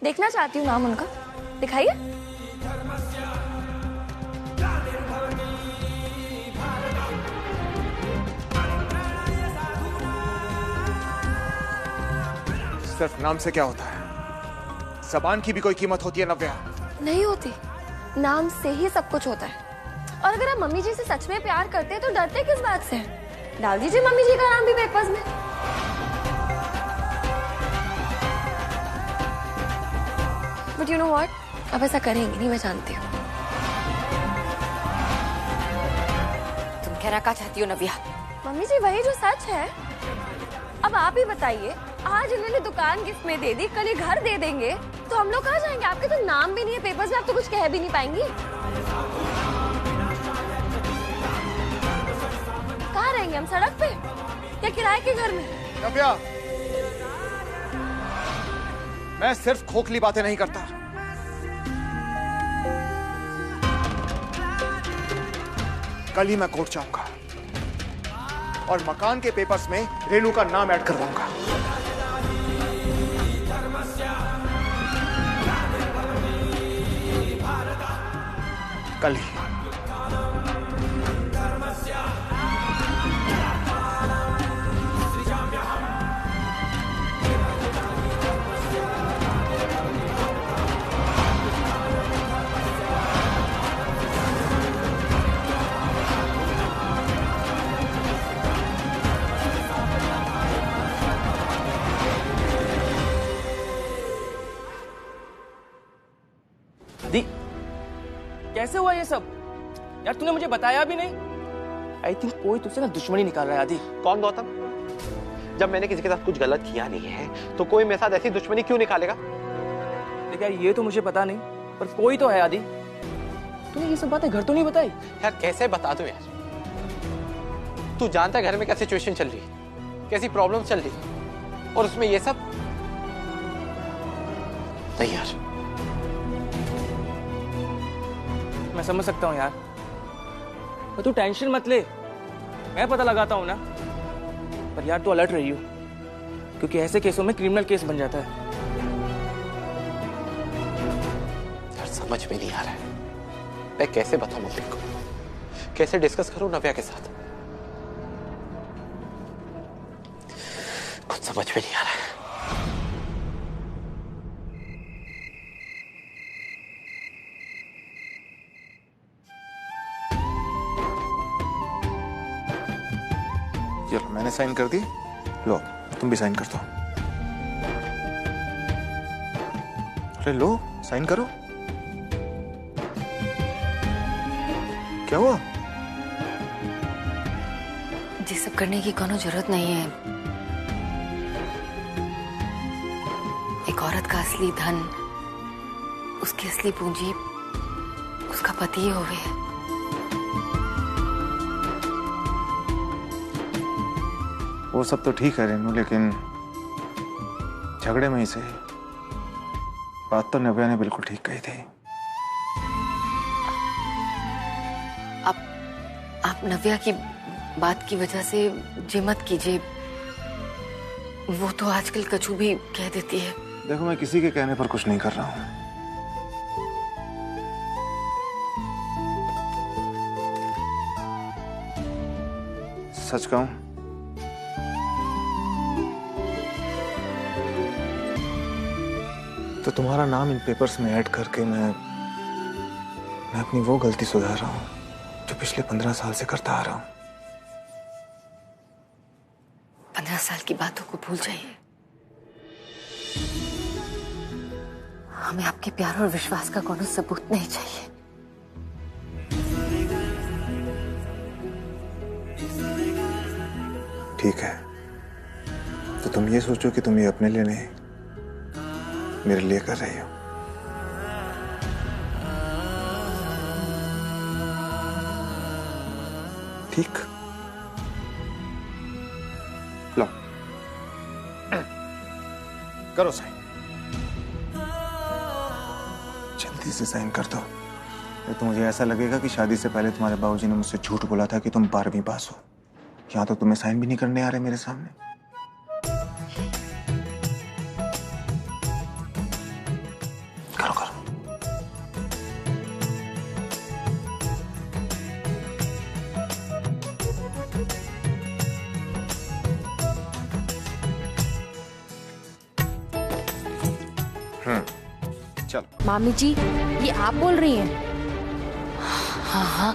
देखना चाहती हूँ नाम उनका, दिखाइए। सिर्फ नाम से क्या होता है? ज़बान की भी कोई कीमत होती है नव्या? नहीं होती, नाम से ही सब कुछ होता है। और अगर आप मम्मी जी से सच में प्यार करते हैं तो डरते किस बात से? डाल दीजिए मम्मी जी का नाम भी पेपर्स में। बट यू नो व्हाट, अब ऐसा करेंगे नहीं, मैं जानती हूँ। तुम कहना क्या चाहती हो नव्या? मम्मी जी वही जो सच है। अब आप ही बताइए, आज इन्होंने दुकान गिफ्ट में दे दी, कल ये घर दे देंगे तो हम लोग कहाँ जाएंगे? आपके तो नाम भी नहीं है पेपर्स में, आप तो कुछ कह भी नहीं पाएंगी। कहाँ रहेंगे हम, सड़क पे या किराए के घर में? नव्या, मैं सिर्फ खोखली बातें नहीं करता। कल ही मैं कोर्ट जाऊंगा और मकान के पेपर्स में रेनू का नाम ऐड करवाऊंगा। कल ही। दी, कैसे हुआ ये सब? यार तूने मुझे बताया भी नहीं। आई थिंक कोई तुझसे ना दुश्मनी निकाल रहा है आदि। कौन गौतम? जब मैंने किसी के साथ कुछ गलत किया नहीं है तो कोई मेरे साथ ऐसी दुश्मनी क्यों निकालेगा? देख यार, ये तो मुझे पता नहीं, पर कोई तो है आदि। तूने ये सब बातें घर तो नहीं बताई? यार कैसे बता दूं यार? तू जानता है घर में क्या सिचुएशन चल रही है, कैसी प्रॉब्लम चल रही है, और उसमें ये सब नहीं यार। मैं समझ सकता हूँ यार, पर तू टेंशन मत ले, मैं पता लगाता हूँ ना। पर यार तू अलर्ट रही हो, क्योंकि ऐसे केसों में क्रिमिनल केस बन जाता है। यार समझ में नहीं आ रहा है, मैं कैसे बताऊं मम्मी को, कैसे डिस्कस करूं नव्या के साथ, कुछ समझ में नहीं आ रहा है। चलो मैंने साइन कर दी, लो तुम भी साइन कर दो। अरे लो साइन करो। क्या हुआ? ये सब करने की कोनो जरूरत नहीं है। एक औरत का असली धन, उसकी असली पूंजी उसका पति ही होवे। वो सब तो ठीक है रेनू, लेकिन झगड़े में ही से बात तो नव्या ने बिल्कुल ठीक कही थी। आप नव्या की बात की वजह से जे मत कीजिए, वो तो आजकल कछु भी कह देती है। देखो मैं किसी के कहने पर कुछ नहीं कर रहा हूं। सच कहूं तो तुम्हारा नाम इन पेपर्स में ऐड करके मैं अपनी वो गलती सुधार रहा हूं जो पिछले 15 साल से करता आ रहा हूं। 15 साल की बातों को भूल जाइए। हमें आपके प्यार और विश्वास का कोनो सबूत नहीं चाहिए। ठीक है, तो तुम ये सोचो कि तुम ये अपने लिए नहीं मेरे लिए कर रही हो। ठीक, लो करो साइन, जल्दी से साइन कर दो। नहीं तो मुझे ऐसा लगेगा कि शादी से पहले तुम्हारे बाबूजी ने मुझसे झूठ बोला था कि तुम 12वीं पास हो। यहाँ तो तुम्हें साइन भी नहीं करने आ रहे मेरे सामने। चलो। मामी जी, ये आप बोल रही हैं? हाँ हाँ,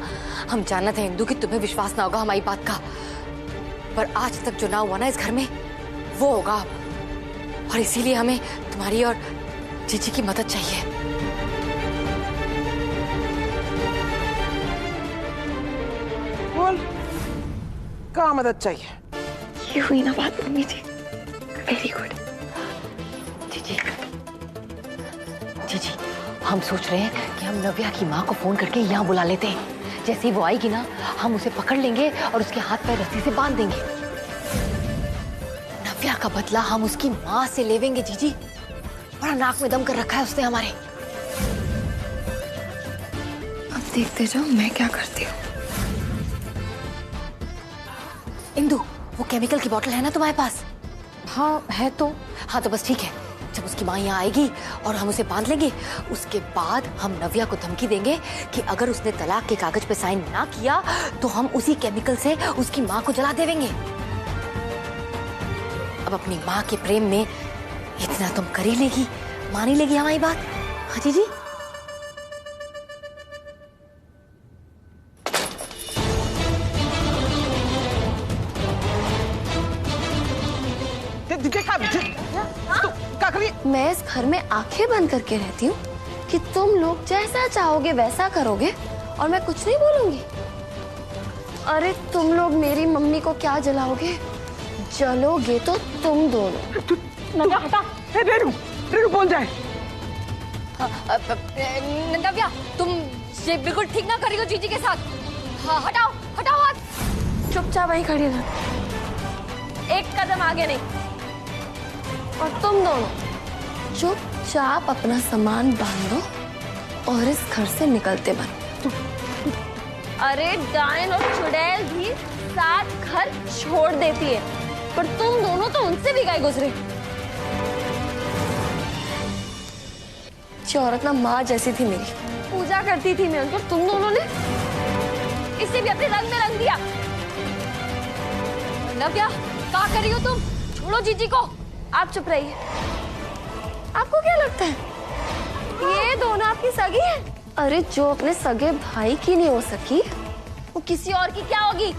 हम जानते हैं इंदु कि तुम्हें विश्वास ना होगा हमारी बात का, पर आज तक जो ना हुआ ना इस घर में वो होगा अब, और इसीलिए हमें तुम्हारी और जीजी की मदद चाहिए। बोल, क्या मदद चाहिए? ये हुई ना बात मम्मी जी, वेरी गुड। जीजी, जीजी, हम सोच रहे हैं कि हम नव्या की माँ को फोन करके यहाँ बुला लेते हैं। जैसे ही वो आएगी ना, हम उसे पकड़ लेंगे और उसके हाथ पैर रस्सी से बांध देंगे। नव्या का बदला हम उसकी माँ से लेवेंगे। जीजी, बड़ा नाक में दम कर रखा है उसने हमारे। अब देखते जाओ मैं क्या करती हूँ। इंदु, वो केमिकल की बोतल है ना तुम्हारे पास? हाँ है तो। हाँ तो बस ठीक है, जब उसकी माँ यहाँ आएगी और हम उसे बांध लेंगे, उसके बाद हम नव्या को धमकी देंगे कि अगर उसने तलाक के कागज पे साइन ना किया तो हम उसी केमिकल से उसकी माँ को जला देवेंगे। अब अपनी माँ के प्रेम में इतना तुम कर ही लेगी, मान ही लेगी हमारी बात? हाँ जीजी? मैं इस घर में आंखें बंद करके रहती हूँ कि तुम लोग जैसा चाहोगे वैसा करोगे और मैं कुछ नहीं बोलूंगी। अरे तुम लोग मेरी मम्मी को क्या जलाओगे? जलोगे तो तुम दोनों। नव्या हटा, रेणु, रेणु बोल जाए। नव्या, तुम ये बिल्कुल ठीक ना कर रही हो जीजी के साथ। हाँ, हटाओ हटाओ हाथ। चुपचाप वहीं खड़ी रह, एक कदम आगे नहीं। और तुम दोनों चुपचाप अपना सामान बांधो और इस घर से निकलते बनो। अरे डायन और चुड़ैल भी साथ घर छोड़ देती है, पर तुम दोनों तो उनसे भी गए गुजरे। औरत ना माँ जैसी थी मेरी, पूजा करती थी मैं उनको, तुम दोनों ने इसे भी अपने रंग में रंग दिया। नव्या, क्या कर रही हो तुम? छोड़ो जीजी को। आप चुप रहिए। आपको क्या लगता है ये दोनों आपकी सगी है? अरे जो अपने सगे भाई की नहीं हो सकी वो किसी और की क्या होगी?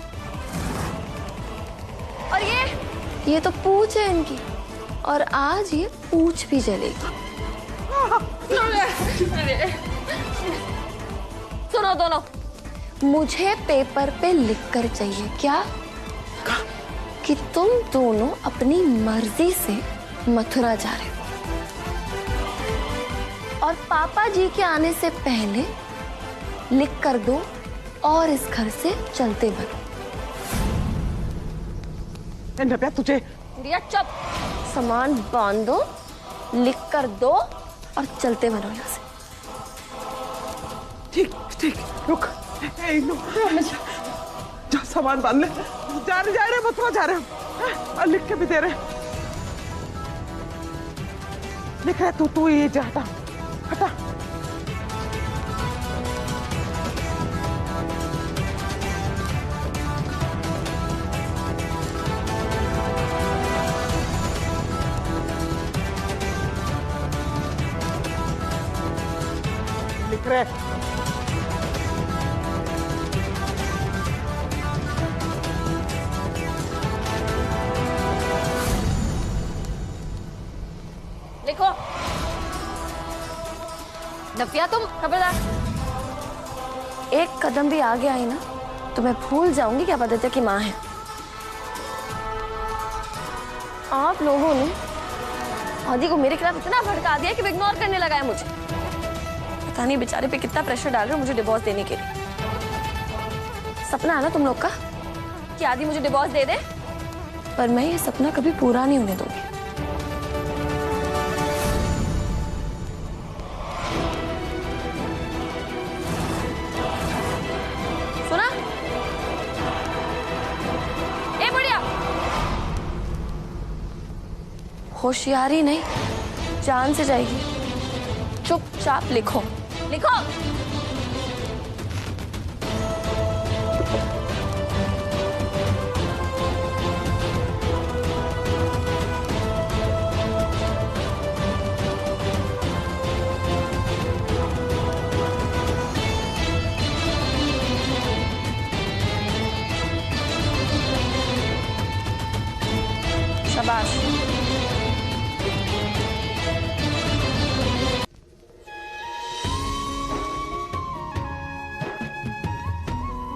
और ये तो पूछ है इनकी, और आज ये पूछ भी जलेगी। सुनो दोनों, मुझे पेपर पे लिखकर चाहिए क्या कि तुम दोनों अपनी मर्जी से मथुरा जा रहे हो और पापा जी के आने से पहले लिख कर दो और इस घर से चलते बनो। नव्या तुझे गुड़िया चुप, सामान बांधो, लिख कर दो और चलते बनो यहाँ से। ठीक ठीक, रुक। जा सामान बांध ले, जा रहे मथुरा जा रहे हम, और लिख के भी दे रहे। लिख रहे तू ये जा, हटा हटा। लिख रहे लिखो। नव्या, तुम खबरदार, एक कदम भी आगे आई ना तो मैं भूल जाऊंगी कि आप आदित्य की माँ है। आप लोगों ने आदि को मेरे खिलाफ इतना भड़का दिया कि वो इग्नोर करने लगा है मुझे। पता नहीं बेचारे पे कितना प्रेशर डाल रहे हो मुझे डिवोर्स देने के लिए। सपना है ना तुम लोग का कि आदि मुझे डिवोर्स दे दे, पर मैं ये सपना कभी पूरा नहीं होने दूंगी। सुना? ए बुढ़िया, होशियारी नहीं, जान से जाएगी। चुपचाप लिखो, लिखो। शाबाश।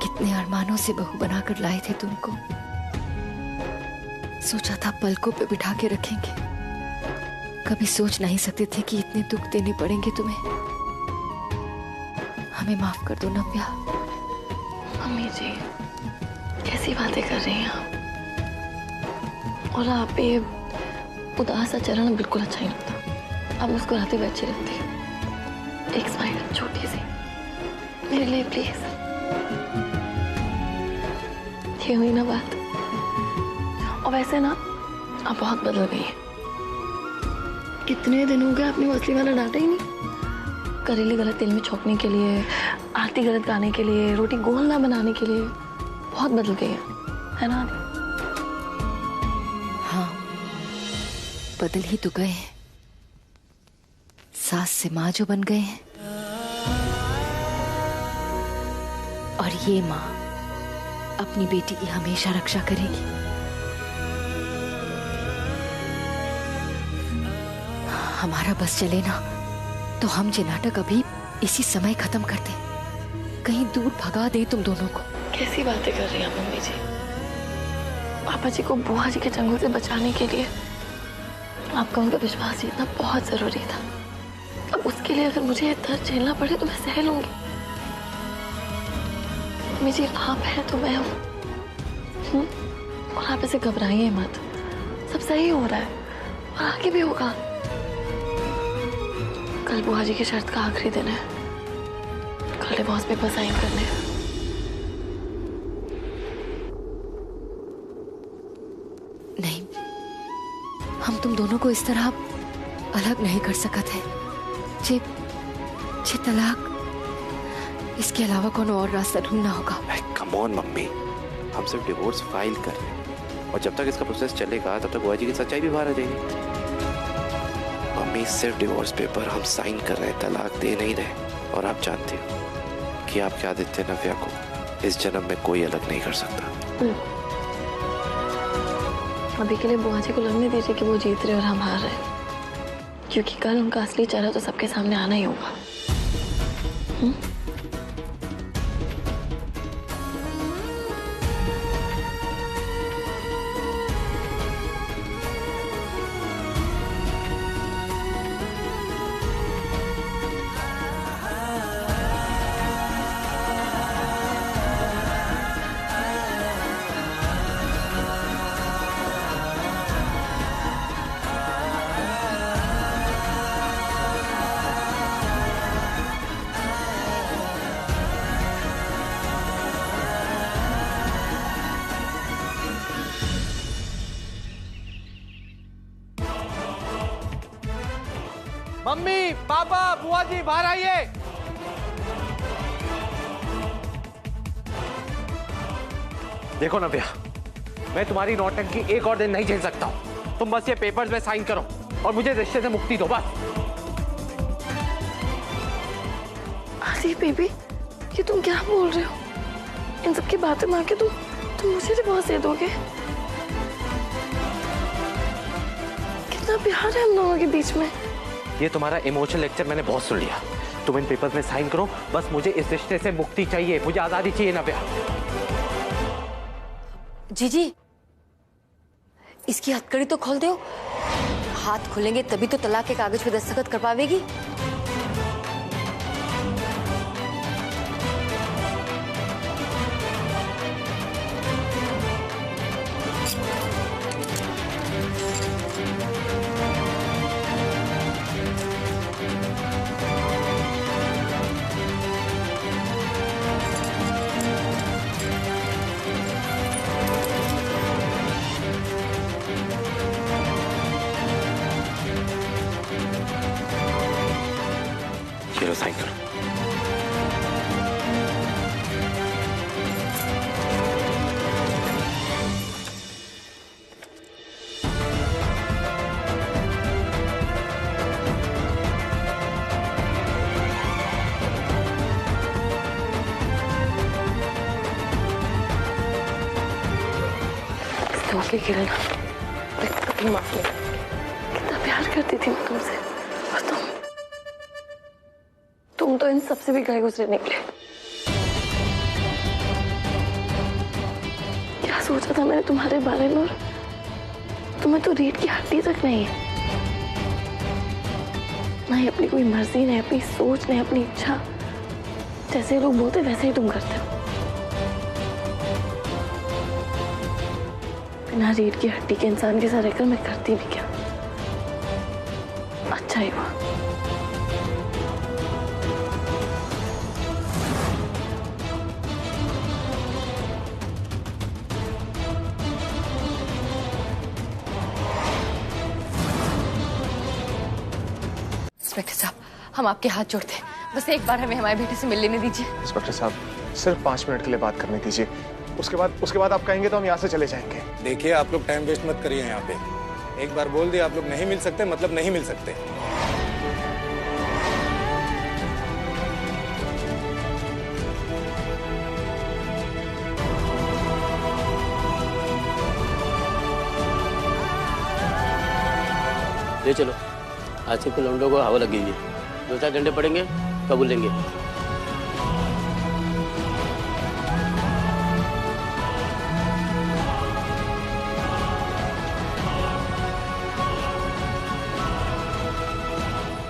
कितने अरमानों से बहू बनाकर लाए थे तुमको। सोचा था पलकों पे बिठा के रखेंगे। कभी सोच नहीं सकते थे कि इतने दुख देने पड़ेंगे तुम्हें। हमें माफ कर दो नव्या। मम्मी जी कैसी बातें कर रही हैं आप? और आप ये उदास सा चरण बिल्कुल अच्छा नहीं लगता। आप मुस्कुराते हुए अच्छी लगती है। एक स्माइल छोटी सी मेरे लिए प्लीज। ये हुई ना बात। और वैसे ना आप बहुत बदल गई हैं। कितने दिन हो गए आपने वो असली वाला डांटा ही नहीं। करेले गलत तेल में छोंकने के लिए, आरती गलत गाने के लिए, रोटी गोल ना बनाने के लिए बहुत बदल गई है ना? हाँ, बदल ही तो गए हैं। सास से माँ जो बन गए हैं, और ये माँ अपनी बेटी की हमेशा रक्षा करेगी। हमारा बस चले ना तो हम ये नाटक अभी इसी समय खत्म कर दें। कहीं दूर भगा दे तुम दोनों को। कैसी बातें कर रही हैं मम्मी जी? पापा जी को बुआ जी के चंगुल से बचाने के लिए आपका उनका विश्वास जीतना बहुत जरूरी था। अब उसके लिए अगर मुझे ये दर्द झेलना पड़े तो मैं सह लूंगी। मम्मी जी आप हैं तो मैं हूँ। और आप ऐसे घबराइए मत। सब सही हो रहा है और आगे भी होगा। कल बुआ जी की शर्त का आखिरी दिन है। कल डिवोर्स पेपर साइन करने हैं। नहीं, हम तुम दोनों को इस तरह अलग नहीं कर सकते हैं। जे तलाक, इसके अलावा कौन और रास्ता ढूंढना होगा। कम ऑन मम्मी, हम सिर्फ डिवोर्स फाइल कर रहे हैं और जब तक इसका प्रोसेस चलेगा तब तक बुआ जी की सच्चाई भी बाहर आ जाएगी। मम्मी सिर्फ डिवोर्स पेपर हम साइन कर रहे हैं, तलाक दे नहीं रहे। और आप जानते हो कि आपके आदित्य नव्या को इस जन्म में कोई अलग नहीं कर सकता। अभी के लिए बुआ जी को लगने दीजिए कि वो जीत रहे और हम हार रहे, क्योंकि कल उनका असली चेहरा तो सबके सामने आना ही होगा। मम्मी, पापा, बुआ जी बाहर आइए। देखो नव्या, मैं तुम्हारी नौटंकी एक और दिन नहीं झेल सकता हूं। तुम बस ये पेपर्स में साइन करो और मुझे रिश्ते से मुक्ति दो बस। अरे बेबी, ये तुम क्या बोल रहे हो? इन सब की बातें मान के तुम मुझे डिवोर्स दे दोगे? कितना प्यार है हम दोनों के बीच में। ये तुम्हारा इमोशनल लेक्चर मैंने बहुत सुन लिया। तुम इन पेपर्स में साइन करो, बस मुझे इस रिश्ते से मुक्ति चाहिए, मुझे आजादी चाहिए नव्या। जीजी, इसकी हथकड़ी तो खोल दो। हाथ खुलेंगे तभी तो तलाक के कागज पे दस्तखत कर पावेगी। चलो साइन करो। ओके किरण, कभी माफ नहीं करेंगे। कितना प्यार करती थी मैं तुमसे, और तुम तो इन सबसे भी गए गुजरे निकले। क्या सोचा था मैंने तुम्हारे बारे में, और तुम्हें तो रीढ़ की हड्डी तक नहीं है। नहीं अपनी कोई मर्जी, नहीं अपनी सोच, नहीं अपनी इच्छा। जैसे लोग बोलते वैसे ही तुम करते हो। बिना रीढ़ की हड्डी के इंसान के साथ रहकर मैं करती भी क्या। अच्छा ही हुआ। इंस्पेक्टर साहब, हम आपके हाथ जोड़ते हैं, बस एक बार हमें हमारे बेटे से मिल लेने दीजिए। इंस्पेक्टर साहब, सिर्फ 5 मिनट के लिए बात करने दीजिए। उसके बाद आप कहेंगे तो हम यहाँ से चले जाएंगे। देखिए, आप लोग टाइम वेस्ट मत करिए यहाँ पे। एक बार बोल दिया आप लोग नहीं मिल सकते, मतलब नहीं मिल सकते। ले चलो, आज के लौंडों को हवा लगी है। 2-4 घंटे पड़ेंगे, कबूल लेंगे।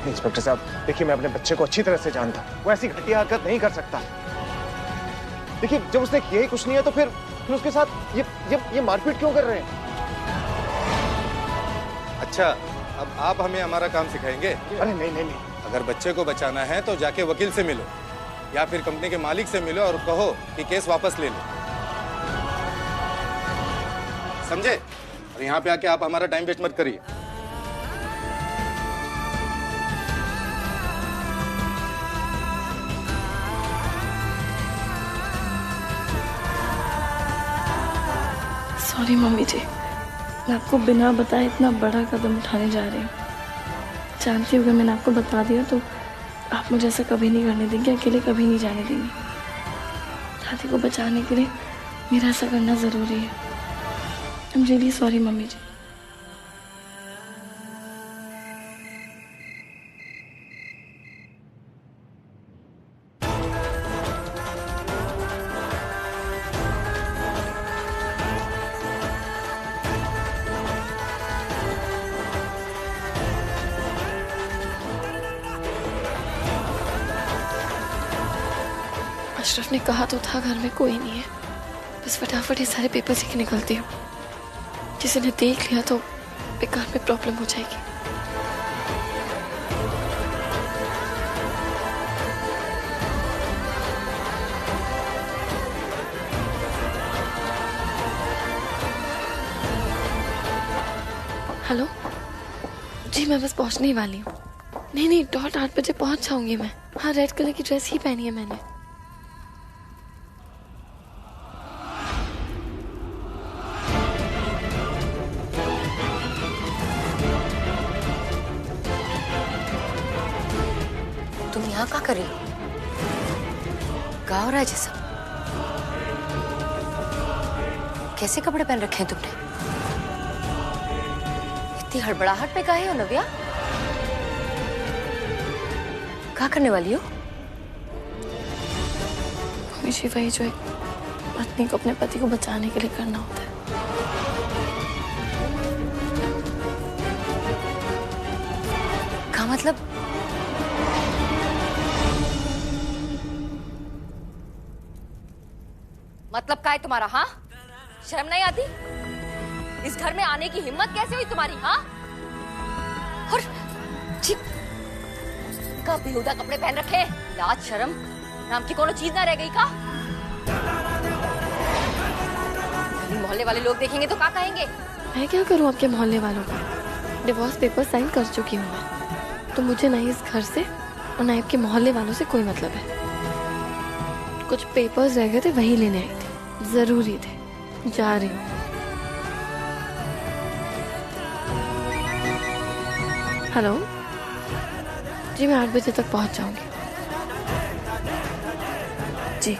इंस्पेक्टर साहब, देखिए मैं अपने बच्चे को अच्छी तरह से जानता हूँ। वो ऐसी घटिया हरकत नहीं कर सकता। देखिए, जब उसने किया ही कुछ नहीं है तो फिर उसके साथ ये मारपीट क्यों कर रहे हैं? अच्छा, अब आप हमें हमारा काम सिखाएंगे? अरे नहीं। अगर बच्चे को बचाना है तो जाके वकील से मिलो या फिर कंपनी के मालिक से मिलो और कहो कि केस वापस ले लो, समझे? और यहाँ पे आके आप हमारा टाइम वेस्ट मत करिए। सॉरी मम्मी जी, मैं आपको बिना बताए इतना बड़ा कदम उठाने जा रही हूँ। जानती हूँ कि मैंने आपको बता दिया तो आप मुझे ऐसा कभी नहीं करने देंगे, अकेले कभी नहीं जाने देंगे। दादी को बचाने के लिए मेरा ऐसा करना ज़रूरी है। I am really sorry mummy ji. Ashraf ने कहा तो था घर में कोई नहीं है, बस फटाफट ये सारे पेपर लेके निकलती हूँ। किसी ने देख लिया तो बेकार में प्रॉब्लम हो जाएगी। हेलो जी, मैं बस पहुंचने ही वाली हूँ। नहीं, 8:30 बजे पहुंच जाऊंगी मैं। हाँ, रेड कलर की ड्रेस ही पहनी है मैंने। तुम यहाँ क्या कर रही हो? क्या हो रहा है जैसा? कैसे कपड़े पहन रखे हैं तुमने? इतनी हड़बड़ाहट में काहे हो नव्या? क्या करने वाली हो? हमेशा वही जो एक पत्नी को अपने पति को बचाने के लिए करना होता है। क्या मतलब? मतलब क्या है तुम्हारा? हाँ, शर्म नहीं आती? इस घर में आने की हिम्मत कैसे हुई तुम्हारी? हाँ, और जी का बेहुदा कपड़े पहन रखे, लाज शर्म नाम की कोनो चीज ना रह गई का? मोहल्ले वाले लोग देखेंगे तो क्या कहेंगे? मैं क्या करूं आपके मोहल्ले वालों का? डिवोर्स पेपर साइन कर चुकी हूँ मैं, तो मुझे ना इस घर से और ना आपके मोहल्ले वालों से कोई मतलब है। कुछ पेपर्स रह गए थे, वही लेने आई थी, जरूरी थे। जा रही हूँ। हेलो जी, मैं 8 बजे तक पहुंच जाऊंगी जी।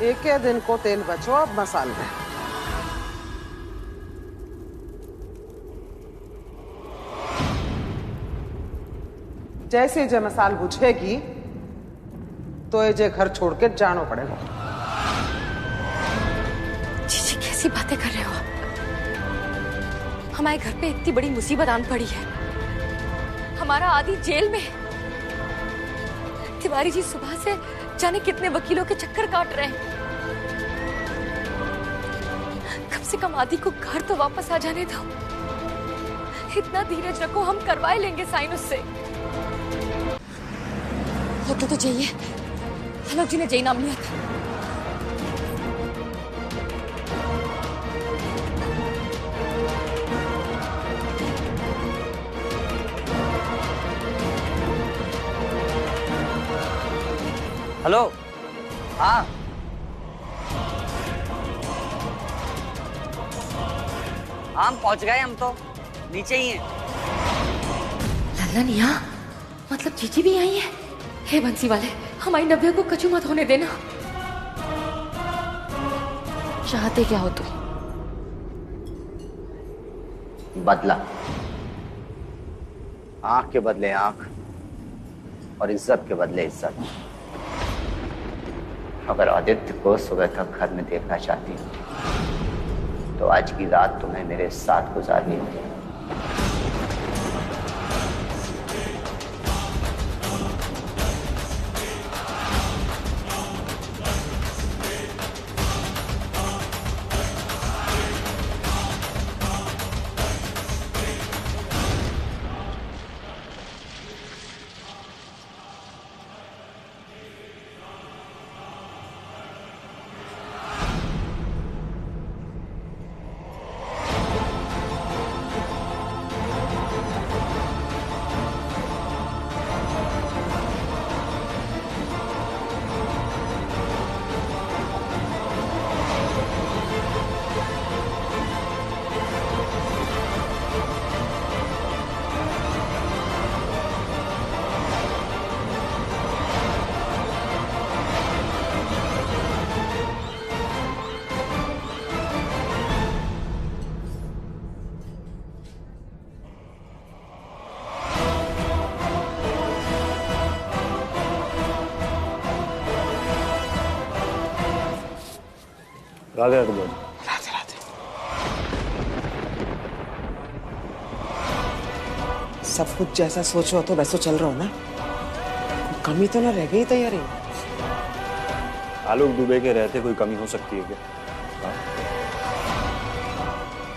एक दिन को तेल बचो अब मसाल में। जैसे जे मसाल बुझेगी तो ये जे घर छोड़ के जानो पड़ेगा। जीजी कैसी बातें कर रहे हो आप? हमारे घर पे इतनी बड़ी मुसीबत आन पड़ी है, हमारा आदि जेल में। तिवारी जी सुबह से जाने कितने वकीलों के चक्कर काट रहे हैं। कम से कम आदि को घर तो वापस आ जाने दो। इतना धीरज रखो, हम करवा लेंगे साइन उससे। होटल तो जय है, आलोक जी ने जय नाम लिया था। हेलो, हाँ हम पहुंच गए, हम तो नीचे ही हैं। लल्लन यहाँ, मतलब जीजी भी आई है? हे बंसी वाले, हमारी नव्या को कचू मत होने देना। चाहते क्या हो तुम? बदला, आंख के बदले आंख और इज्जत के बदले इज्जत। अगर आदित्य को सुबह तक घर में देखना चाहती हो तो आज की रात तुम्हें मेरे साथ गुजारनी होगी। राधे राधे। राधे राधे। सब कुछ जैसा सोचो तो वैसा चल रहा हो ना? कमी तो ना रह गई तैयारी? आलोक दुबे के रहते कोई कमी हो सकती है क्या?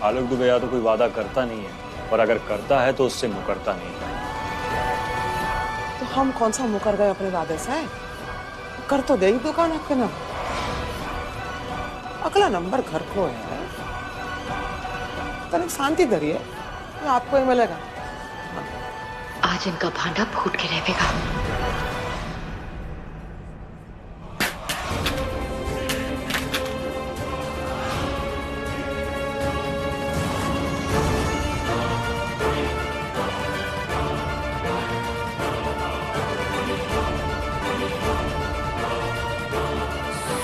आलोक दुबे या तो कोई वादा करता नहीं है, और अगर करता है तो उससे मुकरता नहीं है। तो हम कौन सा मुकर गए अपने वादे से? कर तो दे ही दुकान आपके नाम। अगला नंबर घर को है, तनिक शांति धरिए, आपको ही मिलेगा। आज इनका भांडा फूट के रहेगा।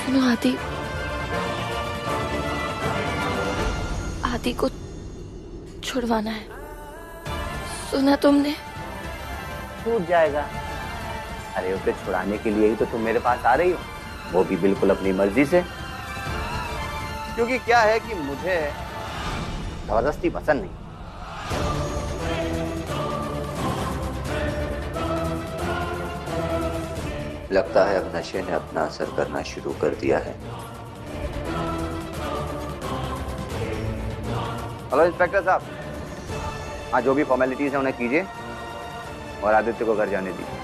सुनो आदि, आदि को छुड़वाना है, सुना तुमने? छूट जाएगा। अरे उसे छुड़ाने के लिए ही तो तुम मेरे पास आ रही हो, वो भी बिल्कुल अपनी मर्जी से। क्योंकि क्या है कि मुझे जबरदस्ती पसंद नहीं। लगता है अब नशे ने अपना असर करना शुरू कर दिया है। हेलो इंस्पेक्टर साहब, हाँ जो भी फॉर्मेलिटीज है उन्हें कीजिए और आदित्य को घर जाने दीजिए।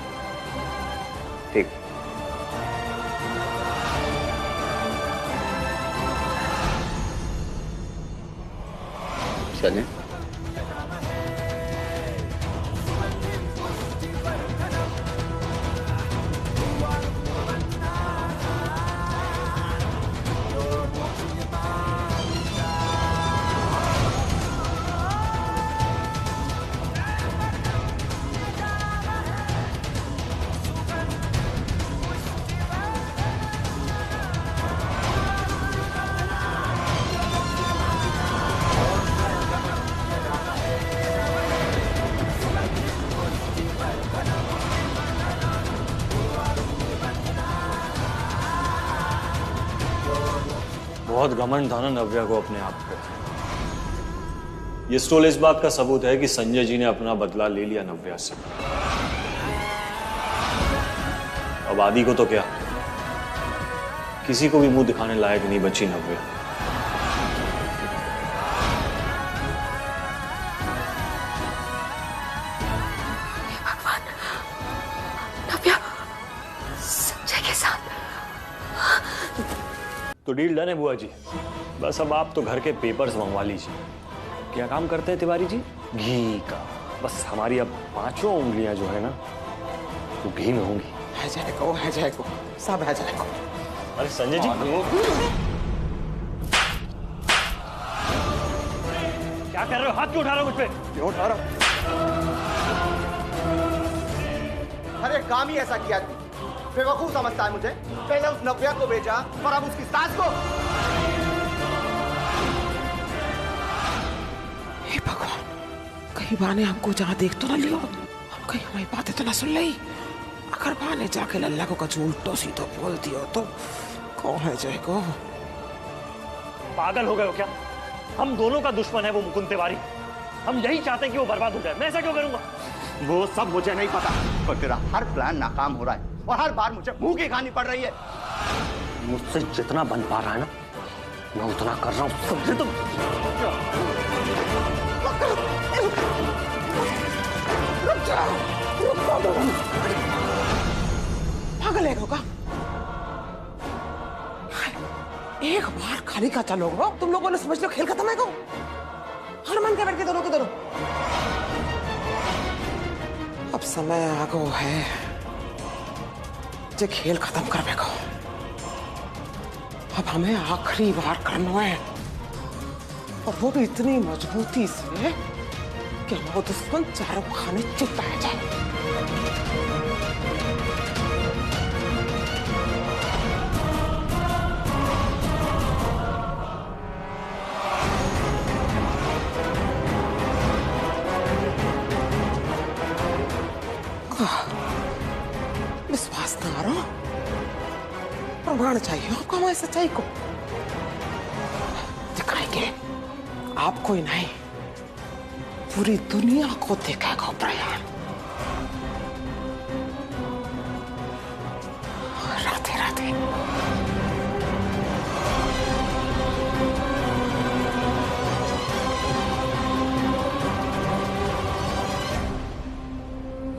ठीक। चलें। बहुत घमंड था ना नव्या को अपने आप पे। ये स्टोल इस बात का सबूत है कि संजय जी ने अपना बदला ले लिया नव्या से। अब आदि को तो क्या, किसी को भी मुंह दिखाने लायक नहीं बची नव्या। भगवान, नव्या संजय के साथ। तो डील डन है बुआ जी, बस अब आप तो घर के पेपर्स मंगवा लीजिए। क्या काम करते हैं तिवारी जी? घी का। बस हमारी अब 5 उंगलियां जो है ना वो घी में होंगी। है जाएगा, सब है जाएगा। अरे संजय जी, क्या कर रहे हो? हाथ क्यों उठा रहे हो मुझ पे? क्यों उठा रहा? अरे काम ही ऐसा किया, बेवकूफ समझता है मुझे। पहले उस नव्या को बेचा और अब उसकी सास को। हे भगवान, कहीं बाने हमको जहां देख तो ना लियो, हम कहीं हमारी बातें तो ना सुन ली। अगर बाने जाके लल्ला को कुछ उल्टो सीधो बोल दियो तो कौन है जाएगा? पागल हो गए हो क्या? हम दोनों का दुश्मन है वो मुकुंद तिवारी। हम यही चाहते हैं कि वो बर्बाद हो जाए। मैं ऐसा क्यों करूंगा? वो सब मुझे नहीं पता, पर तेरा हर प्लान नाकाम हो रहा है और हर बार मुझे मुंह की खानी पड़ रही है। मुझसे जितना बन पा रहा है ना मैं उतना कर रहा हूँ, समझे तुम? पागल है होगा? एक बार खाली का चलोगे तुम लोगों ने समझ लो खेल खत्म है को। हर मन के बैठ के दोनों के दोनों। अब समय आ गो है जो खेल खत्म करने को। अब हमें आखिरी बार करना है और वो भी इतनी मजबूती से कि वो दुश्मन चारों खाने चुप आ जाए। विश्वास ना आ रहा, प्रमाण चाहिए आपको हमारी सच्चाई को। दिखाएंगे आपको ही नहीं, पूरी दुनिया को दिखाएगा प्रयाण। राधे राधे।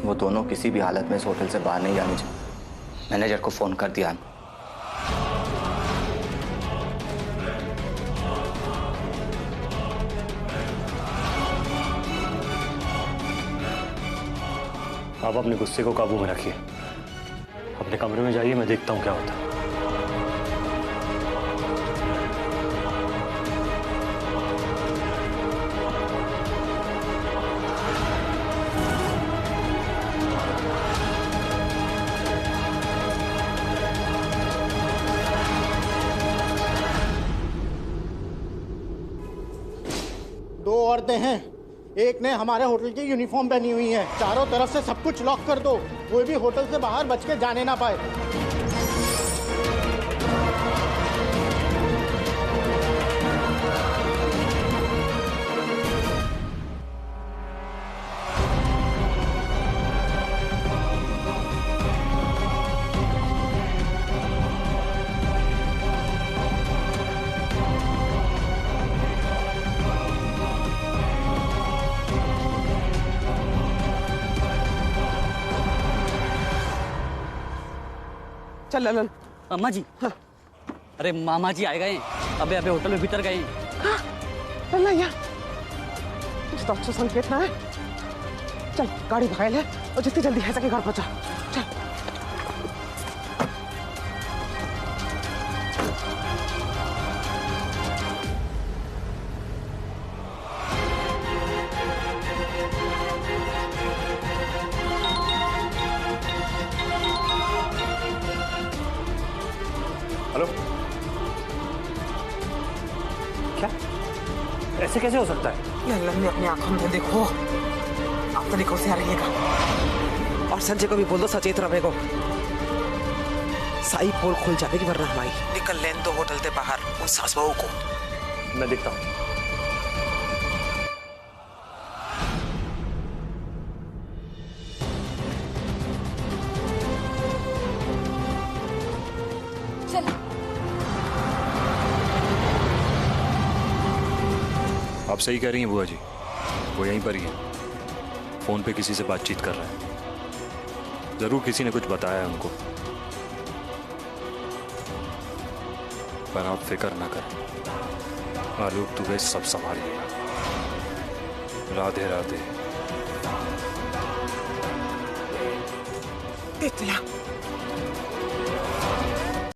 वो दोनों किसी भी हालत में इस होटल से बाहर नहीं जाने चाहिए। मैनेजर को फोन कर दिया। आप अपने गुस्से को काबू में रखिए, अपने कमरे में जाइए, मैं देखता हूँ क्या होता है। दो औरतें हैं, एक ने हमारे होटल की यूनिफॉर्म पहनी हुई है। चारों तरफ से सब कुछ लॉक कर दो, कोई भी होटल से बाहर बच के जाने ना पाए। चल ललन। अम्मा जी। हाँ। अरे मामा जी आए गए, अबे अबे होटल में भीतर गए। हाँ? ललन यार, कुछ तो अच्छा संकेत ना है। चल गाड़ी भगाए ले और जितनी जल्दी है सके घर पहुंचा। चल। हेलो, क्या? ऐसे कैसे हो सकता है? ललन ने अपनी आंखों में देखो, आप तरीकों से आ रहिएगा और संजय को भी बोल दो सचेत रहे को। साई पोल खुल जाएगी वरना हमारी। निकल लेन दो होटल से बाहर उन सास बहू को। मैं देखता हूँ। आप सही कह रही हैं बुआ जी, वो यहीं पर ही है, फोन पे किसी से बातचीत कर रहे हैं। जरूर किसी ने कुछ बताया है उनको, पर आप फिक्र ना करें, आलोक तुम्हें सब संभाल लेगा। राधे राधे। तितला